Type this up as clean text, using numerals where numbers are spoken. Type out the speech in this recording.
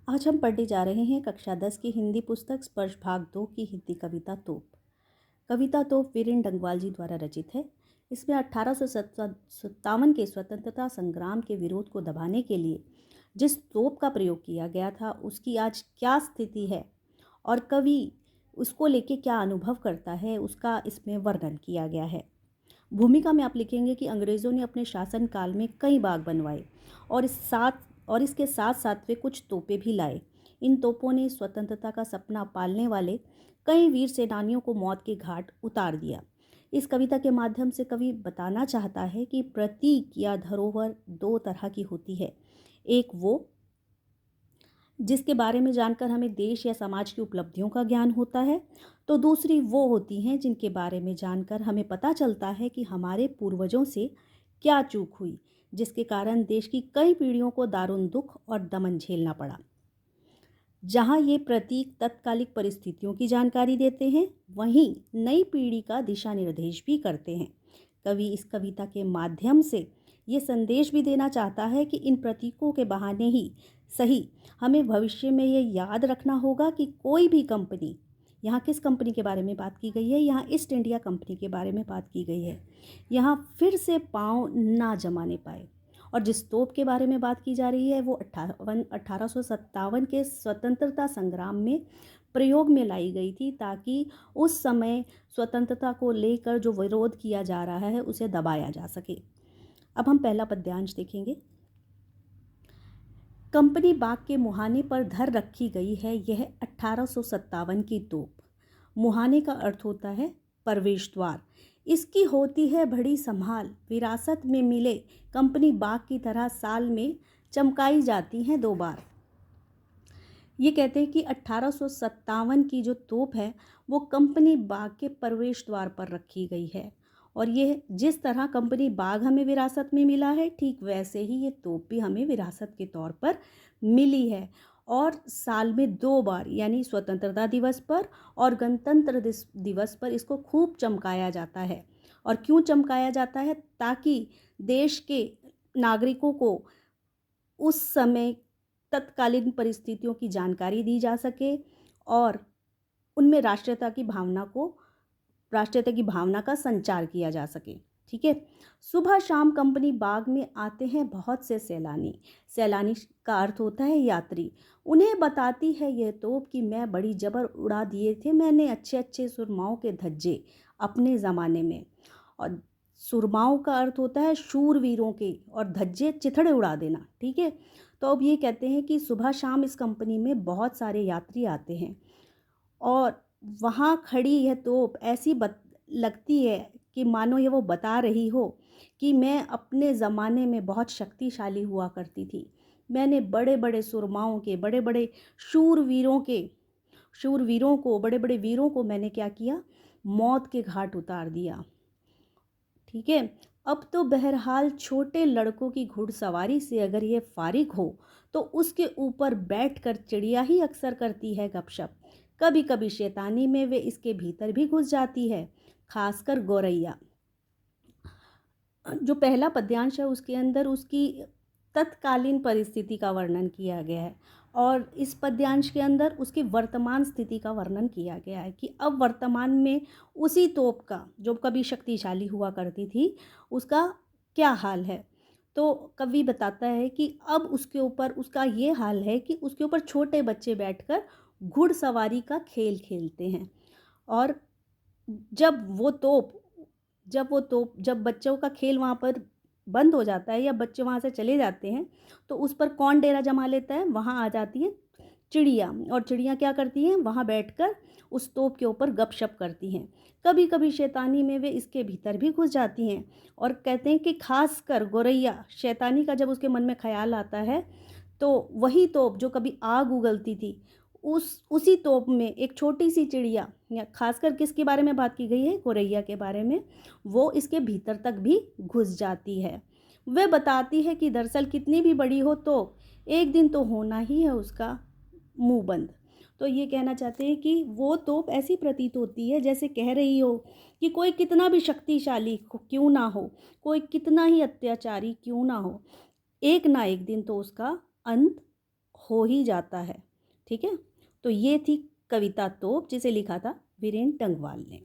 आज हम पढ़ने जा रहे हैं कक्षा 10 की हिंदी पुस्तक स्पर्श भाग 2 की हिंदी कविता तोप। कविता तोप वीरेंद्र डंगवाल जी द्वारा रचित है। इसमें 1857 के स्वतंत्रता संग्राम के विरोध को दबाने के लिए जिस तोप का प्रयोग किया गया था उसकी आज क्या स्थिति है और कवि उसको लेके क्या अनुभव करता है, उसका इसमें वर्णन किया गया है। भूमिका में आप लिखेंगे कि अंग्रेज़ों ने अपने शासनकाल में कई बाग बनवाए और इसके साथ साथ वे कुछ तोपें भी लाए। इन तोपों ने स्वतंत्रता का सपना पालने वाले कई वीर सेनानियों को मौत के घाट उतार दिया। इस कविता के माध्यम से कवि बताना चाहता है कि प्रतीक या धरोहर दो तरह की होती है। एक वो जिसके बारे में जानकर हमें देश या समाज की उपलब्धियों का ज्ञान होता है, तो दूसरी वो होती हैं जिनके बारे में जानकर हमें पता चलता है कि हमारे पूर्वजों से क्या चूक हुई, जिसके कारण देश की कई पीढ़ियों को दारुण दुख और दमन झेलना पड़ा। जहाँ ये प्रतीक तत्कालिक परिस्थितियों की जानकारी देते हैं, वहीं नई पीढ़ी का दिशा निर्देश भी करते हैं। कवि इस कविता के माध्यम से ये संदेश भी देना चाहता है कि इन प्रतीकों के बहाने ही सही हमें भविष्य में ये याद रखना होगा कि कोई भी कंपनी, यहाँ किस कंपनी के बारे में बात की गई है, यहाँ ईस्ट इंडिया कंपनी के बारे में बात की गई है, यहाँ फिर से पाँव ना जमाने पाए। और जिस तोप के बारे में बात की जा रही है वो 1857 के स्वतंत्रता संग्राम में प्रयोग में लाई गई थी, ताकि उस समय स्वतंत्रता को लेकर जो विरोध किया जा रहा है उसे दबाया जा सके। अब हम पहला पद्यांश देखेंगे। कंपनी बाग के मुहाने पर धर रखी गई है यह 1857 की तोप। मुहाने का अर्थ होता है प्रवेश द्वार। इसकी होती है बड़ी संभाल, विरासत में मिले कंपनी बाग की तरह साल में चमकाई जाती हैं 2 बार। ये कहते हैं कि 1857 की जो तोप है वो कंपनी बाग के प्रवेश द्वार पर रखी गई है, और ये जिस तरह कंपनी बाग हमें विरासत में मिला है, ठीक वैसे ही ये तोप भी हमें विरासत के तौर पर मिली है। और साल में 2 बार यानी स्वतंत्रता दिवस पर और गणतंत्र दिवस पर इसको खूब चमकाया जाता है। और क्यों चमकाया जाता है? ताकि देश के नागरिकों को उस समय तत्कालीन परिस्थितियों की जानकारी दी जा सके और उनमें राष्ट्रीयता की भावना का संचार किया जा सके। ठीक है। सुबह शाम कंपनी बाग में आते हैं बहुत से सैलानी। सैलानी का अर्थ होता है यात्री। उन्हें बताती है यह तोप कि मैं बड़ी जबर उड़ा दिए थे मैंने अच्छे अच्छे सुरमाओं के धज्जे अपने ज़माने में। और सुरमाओं का अर्थ होता है शूरवीरों के, और धज्जे चिथड़े उड़ा देना। ठीक है। तो अब ये कहते हैं कि सुबह शाम इस कंपनी में बहुत सारे यात्री आते हैं और वहाँ खड़ी यह तोप ऐसी लगती है कि मानो ये वो बता रही हो कि मैं अपने ज़माने में बहुत शक्तिशाली हुआ करती थी। मैंने बड़े बड़े सुरमाओं के, बड़े बड़े शूरवीरों को, बड़े बड़े वीरों को मैंने क्या किया? मौत के घाट उतार दिया। ठीक है। अब तो बहरहाल छोटे लड़कों की घुड़सवारी से अगर ये फारिग हो तो उसके ऊपर बैठकर चिड़िया ही अक्सर करती है गपशप। कभी कभी शैतानी में वे इसके भीतर भी घुस जाती है, खासकर गौरैया। जो पहला पद्यांश है उसके अंदर उसकी तत्कालीन परिस्थिति का वर्णन किया गया है, और इस पद्यांश के अंदर उसकी वर्तमान स्थिति का वर्णन किया गया है कि अब वर्तमान में उसी तोप का, जो कभी शक्तिशाली हुआ करती थी, उसका क्या हाल है। तो कवि बताता है कि अब उसके ऊपर उसका ये हाल है कि उसके ऊपर छोटे बच्चे बैठकर घुड़सवारी का खेल खेलते हैं। और जब बच्चों का खेल वहाँ पर बंद हो जाता है या बच्चे वहाँ से चले जाते हैं, तो उस पर कौन डेरा जमा लेता है? वहाँ आ जाती है चिड़िया। और चिड़िया क्या करती हैं? वहाँ बैठकर उस तोप के ऊपर गपशप करती हैं। कभी कभी शैतानी में वे इसके भीतर भी घुस जाती हैं। और कहते हैं कि खासकर गौरैया, शैतानी का जब उसके मन में ख्याल आता है तो वही तोप जो कभी आग उगलती थी, उसी तोप में एक छोटी सी चिड़िया, या खासकर किसके बारे में बात की गई है? गौरैया के बारे में। वो इसके भीतर तक भी घुस जाती है। वह बताती है कि दरअसल कितनी भी बड़ी हो तो एक दिन तो होना ही है उसका मुंह बंद। तो ये कहना चाहते हैं कि वो तोप ऐसी प्रतीत होती है जैसे कह रही हो कि कोई कितना भी शक्तिशाली क्यों ना हो, कोई कितना ही अत्याचारी क्यों ना हो, एक ना एक दिन तो उसका अंत हो ही जाता है। ठीक है, तो ये थी कविता तोप जिसे लिखा था वीरेंद्र डंगवाल ने।